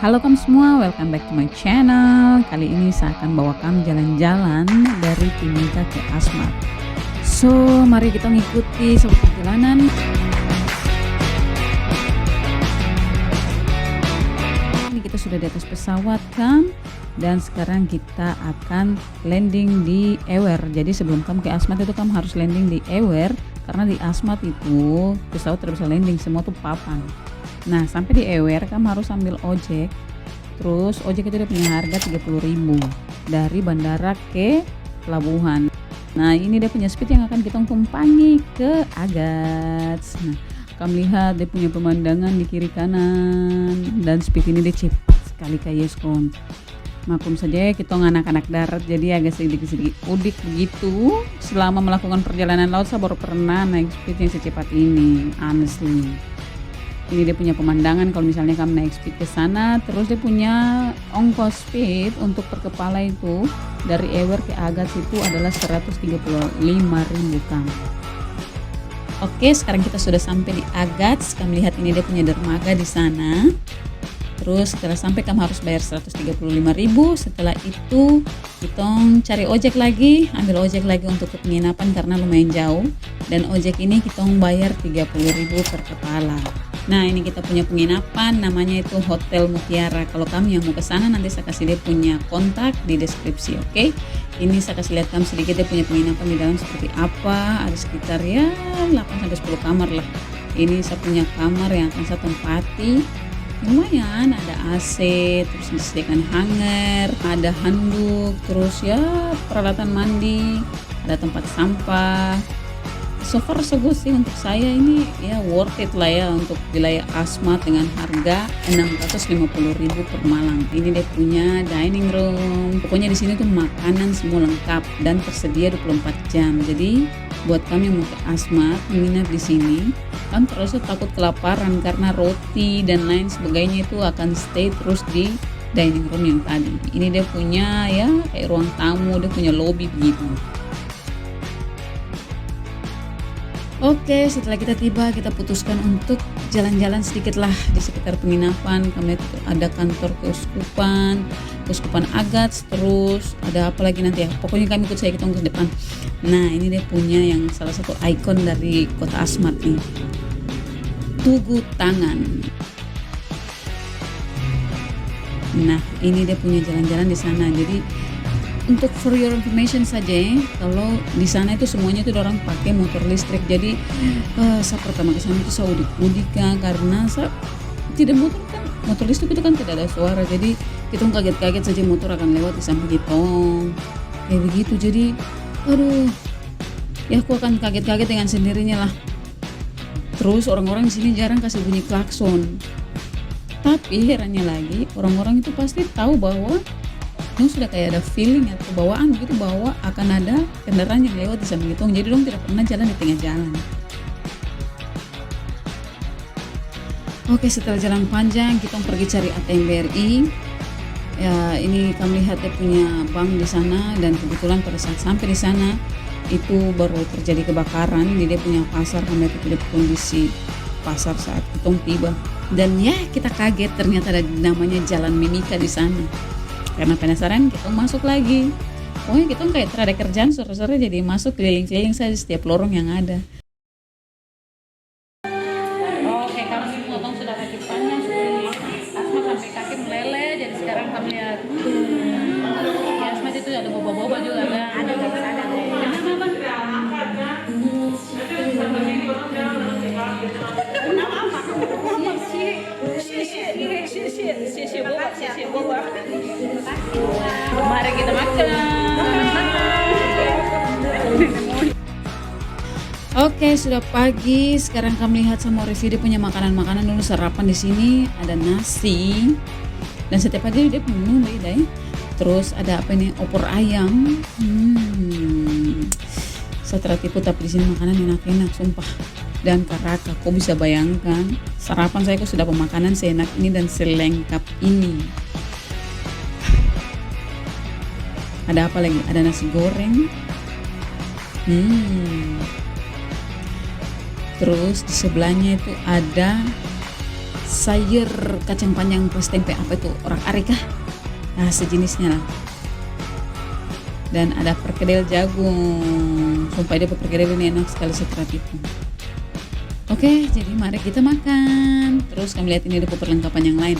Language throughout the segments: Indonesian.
Halo kamu semua, welcome back to my channel. Kali ini saya akan bawa kamu jalan-jalan dari Timika ke Asmat. So, mari kita mengikuti sebuah perjalanan. Ini kita sudah di atas pesawat kan, dan sekarang kita akan landing di Ewer. Jadi sebelum kamu ke Asmat itu kamu harus landing di Ewer, karena di Asmat itu pesawat tidak bisa landing, semua tuh papan. Nah, sampai di Ewer kamu harus ambil ojek. Terus ojek itu dia punya harga 30.000 dari bandara ke pelabuhan. Nah, ini dia punya speed yang akan kita tumpangi ke Agats. Nah, kamu lihat dia punya pemandangan di kiri kanan, dan speed ini dia cepat sekali kayak Yeskon. Maklum saja kita anak-anak darat, jadi agak sedikit udik begitu. Selama melakukan perjalanan laut saya baru pernah naik speed yang secepat ini, honestly. Ini dia punya pemandangan kalau misalnya kamu naik speed ke sana. Terus dia punya ongkos speed untuk per kepala itu dari Ewer ke Agats itu adalah 135.000 kamu. Oke, sekarang kita sudah sampai di Agats. Kamu lihat ini dia punya dermaga di sana. Terus setelah sampai kamu harus bayar 135.000. Setelah itu kita cari ojek lagi, ambil ojek lagi untuk ke penginapan karena lumayan jauh. Dan ojek ini kita bayar 30.000 per kepala. Nah, ini kita punya penginapan, namanya itu Hotel Mutiara. Kalau kamu yang mau ke sana nanti saya kasih dia punya kontak di deskripsi, oke? Ini saya kasih lihat kamu sedikit dia punya penginapan di dalam seperti apa. Ada sekitar ya 8-10 kamar lah. Ini saya punya kamar yang akan saya tempati. Lumayan, ada AC, terus disediakan hanger, ada handuk, terus ya peralatan mandi, ada tempat sampah. So far so good sih untuk saya, ini ya worth it lah ya untuk wilayah Asmat dengan harga 650.000 per malam. Ini dia punya dining room. Pokoknya di sini tuh makanan semua lengkap dan tersedia 24 jam. Jadi buat kami yang mau ke Asmat menginap di sini, kan terus takut kelaparan karena roti dan lain sebagainya itu akan stay terus di dining room yang tadi. Ini dia punya ya kayak ruang tamu, dia punya lobby begitu. Oke, setelah kita tiba, kita putuskan untuk jalan-jalan sedikit lah di sekitar penginapan. Kami ada kantor keuskupan Agats, terus ada apa lagi nanti ya. Pokoknya kami ikut saya, kita ke depan. Nah, ini dia punya yang salah satu ikon dari kota Asmat nih, Tugu Tangan. Nah, ini dia punya jalan-jalan di sana. Jadi untuk for your information saja ya, kalau di sana itu semuanya itu orang pakai motor listrik. Jadi saya pertama ke sana itu saya udik-udik karena saya tidak motor listrik itu kan tidak ada suara. Jadi kita kaget-kaget saja motor akan lewat di samping kita kayak begitu. Jadi aduh, ya aku akan kaget-kaget dengan sendirinya lah. Terus orang-orang di sini jarang kasih bunyi klakson. Tapi herannya lagi, orang-orang itu pasti tahu bahwa sudah kayak ada feeling atau bawaan begitu bahwa akan ada kendaraan yang lewat di samping itu. Jadi dong tidak pernah jalan di tengah jalan. Oke, setelah jalan panjang kita pergi cari ATM BRI. Ya, ini kami lihat dia punya bank di sana, dan kebetulan pada saat sampai di sana itu baru terjadi kebakaran. Jadi dia punya pasar, kami lihat itu kondisi pasar saat kita tiba. Dan ya kita kaget ternyata ada namanya Jalan Mimika di sana. Karena penasaran kita masuk lagi. Pokoknya kita kayak terada kerjaan sore-sore, jadi masuk keliling-keliling saja setiap lorong yang ada. Oke, kami potong sudah kaki panjang seperti Asmat sampai kaki meleleh. Jadi sekarang kami lihat di Asmat itu ada boba-boba juga kan. Ada. Mari kita makan. Oke, sudah pagi. Sekarang kami lihat sama review dia punya makanan-makanan dulu sarapan di sini. Ada nasi. Dan setiap pagi dia punya menu beda ya. Terus ada apa ini? Opor ayam. Saya tertipu, tapi di sini makanan enak-enak sumpah. Dan karaka, kok bisa bayangkan sarapan saya kok sudah pemakanan seenak ini dan selengkap ini. Ada apa lagi? Ada nasi goreng. Terus di sebelahnya itu ada sayur kacang panjang plus tempe, apa itu, orak arik kah? Nah, sejenisnya lah. Dan ada perkedel jagung. Sumpah dia perkedel ini enak sekali setelah itu. Oke, jadi mari kita makan. Terus kami lihat ini ada perlengkapan yang lain.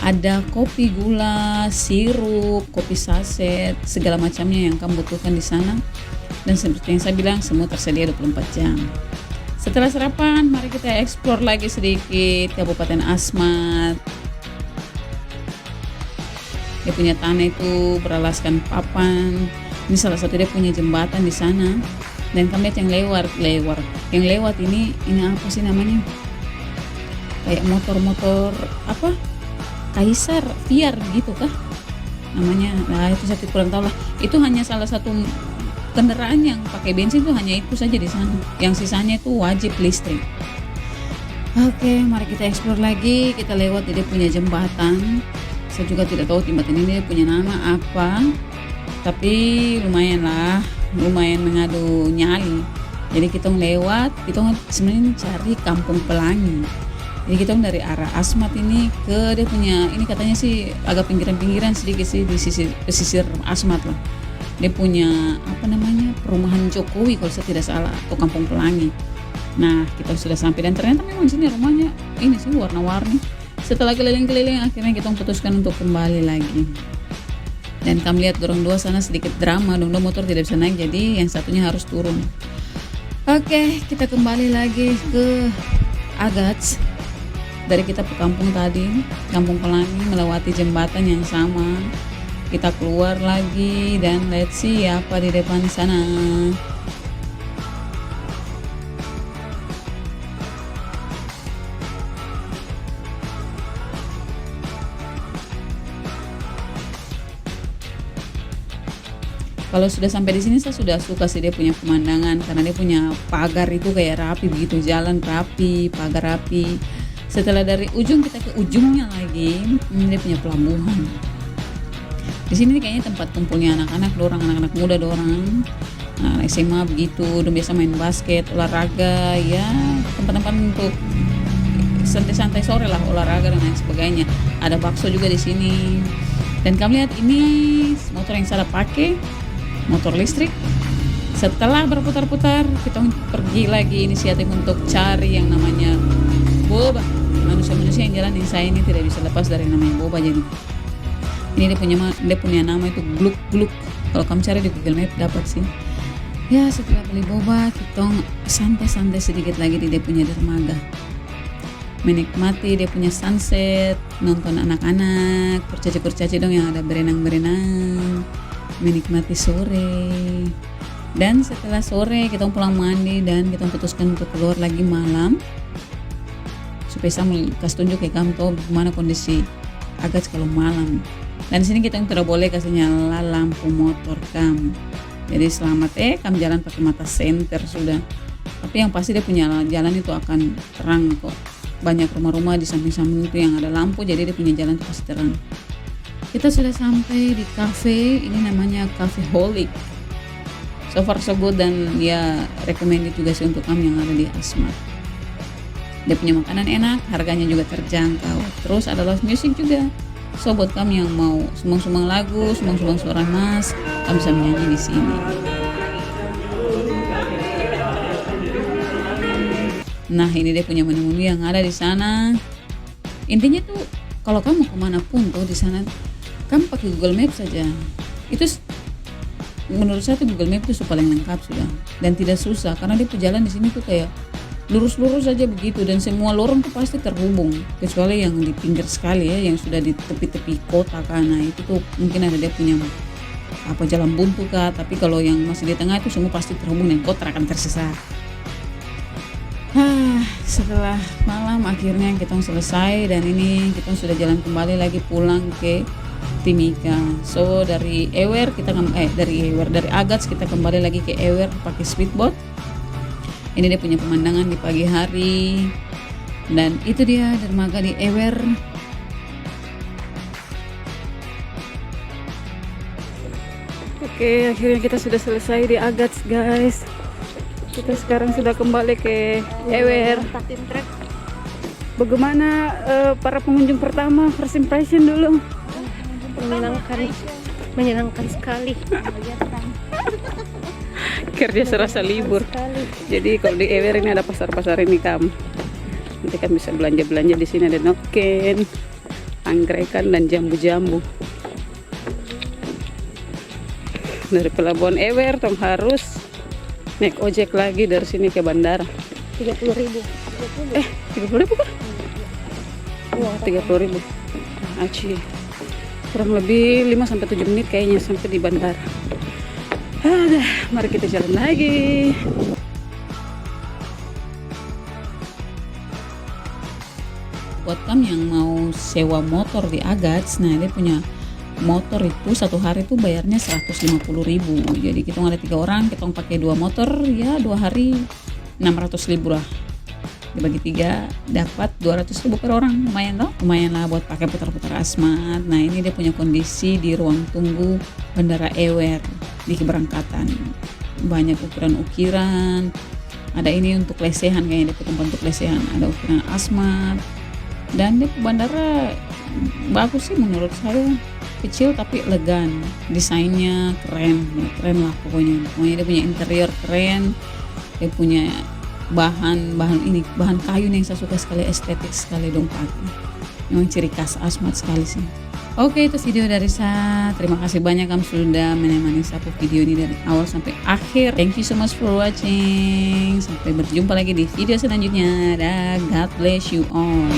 Ada kopi gula, sirup, kopi saset, segala macamnya yang kamu butuhkan di sana. Dan seperti yang saya bilang, semua tersedia 24 jam. Setelah sarapan, mari kita explore lagi sedikit Kabupaten Asmat. Dia punya tanah itu beralaskan papan. Ini salah satu dia punya jembatan di sana. Dan kami lihat yang lewat ini apa sih namanya? Kayak motor-motor apa? Kaisar, Fiat gitu kah namanya? Nah, itu saya kurang tahu lah. Itu hanya salah satu kendaraan yang pakai bensin, itu hanya itu saja di sana. Yang sisanya itu wajib listrik. Oke, mari kita explore lagi. Kita lewat dia punya jembatan. Saya juga tidak tahu jembatan ini dia punya nama apa. Tapi lumayan mengadu nyali. Jadi kita lewat, kita sebenarnya cari Kampung Pelangi. Jadi kita dari arah Asmat ini ke dia punya, ini katanya sih agak pinggiran-pinggiran sedikit sih di pesisir Asmat lah. Dia punya apa namanya, perumahan Jokowi kalau saya tidak salah, atau Kampung Pelangi. Nah, kita sudah sampai dan ternyata memang sini rumahnya ini sih warna-warni. Setelah keliling-keliling akhirnya kita memutuskan untuk kembali lagi. Dan kami lihat dorong dua sana sedikit drama, dong motor tidak bisa naik, jadi yang satunya harus turun. Oke, kita kembali lagi ke Agats. Dari kita ke kampung tadi, Kampung Pelangi, melewati jembatan yang sama. Kita keluar lagi dan let's see apa di depan sana. Kalau sudah sampai di sini saya sudah suka sih dia punya pemandangan, karena dia punya pagar itu kayak rapi begitu, jalan rapi, pagar rapi. Setelah dari ujung kita ke ujungnya lagi, dia punya pelabuhan. Di sini kayaknya tempat kumpulnya anak-anak muda dorang, SMA begitu, udah biasa main basket, olahraga, ya tempat-tempat untuk santai-santai sore lah, olahraga dan lain sebagainya. Ada bakso juga di sini. Dan kami lihat ini motor yang saya pakai, motor listrik. Setelah berputar-putar, kita pergi lagi inisiatif untuk cari yang namanya boba. Manusia-manusia yang jalan di saya ini tidak bisa lepas dari namanya boba. Jadi ini dia punya nama itu gluk-gluk. Kalau kamu cari di Google Map dapat sih. Ya, setelah beli boba, kita santai-santai sedikit lagi di dia punya dermaga. Menikmati dia punya sunset, nonton anak-anak, kurcaci-kurcaci dong yang ada berenang-berenang, menikmati sore. Dan setelah sore kita pulang mandi dan kita putuskan untuk keluar lagi malam, supaya saya kasih tunjuk ke kamu tahu gimana kondisi Agats kalau malam. Dan di sini kita yang tidak boleh kasih nyala lampu motor kamu. Jadi selamat kamu jalan pakai mata senter sudah. Tapi yang pasti dia punya jalan itu akan terang kok. Banyak rumah-rumah di samping-samping itu yang ada lampu, jadi dia punya jalan itu pasti terang. Kita sudah sampai di cafe, ini namanya Cafe Holic. So far so good, dan ya recommended juga sih untuk kamu yang ada di Asmat. Dia punya makanan enak, harganya juga terjangkau. Terus ada live music juga. So buat kamu yang mau sumbang-sumbang lagu, sumbang-sumbang suara mas, kamu bisa menyanyi di sini. Nah, ini dia punya menu-menu yang ada di sana. Intinya tuh kalau kamu kemanapun tuh di sana, kamu pakai Google Maps saja. Itu menurut saya tuh Google Maps itu paling lengkap sudah, dan tidak susah karena dia jalan di sini tuh kayak lurus-lurus saja begitu, dan semua lorong tuh pasti terhubung, kecuali yang di pinggir sekali ya, yang sudah di tepi-tepi kota karena itu tuh mungkin ada dia punya apa jalan buntu kah, tapi kalau yang masih di tengah itu semua pasti terhubung dan kota akan tersesat. Setelah malam akhirnya kita selesai, dan ini kita sudah jalan kembali lagi pulang ke Timika. So dari dari Agats kita kembali lagi ke Ewer pakai speedboat. Ini dia punya pemandangan di pagi hari, dan itu dia dermaga di Ewer. Oke, akhirnya kita sudah selesai di Agats guys. Kita sekarang sudah kembali ke Ewer. Bagaimana para pengunjung pertama, first impression dulu? Menyenangkan sekali. Kerja serasa libur. Jadi kalau di Ewer ini ada pasar-pasar ini kamu. Nanti kan bisa belanja-belanja di sini, ada noken, angkrekan dan jambu-jambu. Dari pelabuhan Ewer Tom harus naik ojek lagi dari sini ke bandara. 30.000. 30.000 kah? Wah, 30.000. Aci. Kurang lebih 5-7 menit kayaknya sampai di bandara. Mari kita jalan lagi. Buat kamu yang mau sewa motor di Agats, nah dia punya motor itu satu hari itu bayarnya 150.000. Jadi kita ada 3 orang, kita pakai 2 motor, ya 2 hari 600.000 lah. Dibagi 3 dapat 200.000 per orang, lumayan loh, lumayan lah buat pakai putar-putar Asmat. Nah ini dia punya kondisi di ruang tunggu Bandara Ewer di keberangkatan, banyak ukiran-ukiran, ada ini untuk lesehan, kayaknya dia tempat untuk lesehan, ada ukiran Asmat, dan dia bandara bagus sih menurut saya, kecil tapi elegan, desainnya keren lah pokoknya dia punya interior keren, dia punya bahan kayu yang saya suka sekali, estetik sekali dong pakai, memang ciri khas Asmat sekali sih. Oke, itu video dari saya. Terima kasih banyak kamu sudah menemani saya video ini dari awal sampai akhir. Thank you so much for watching. Sampai berjumpa lagi di video selanjutnya. God bless you all.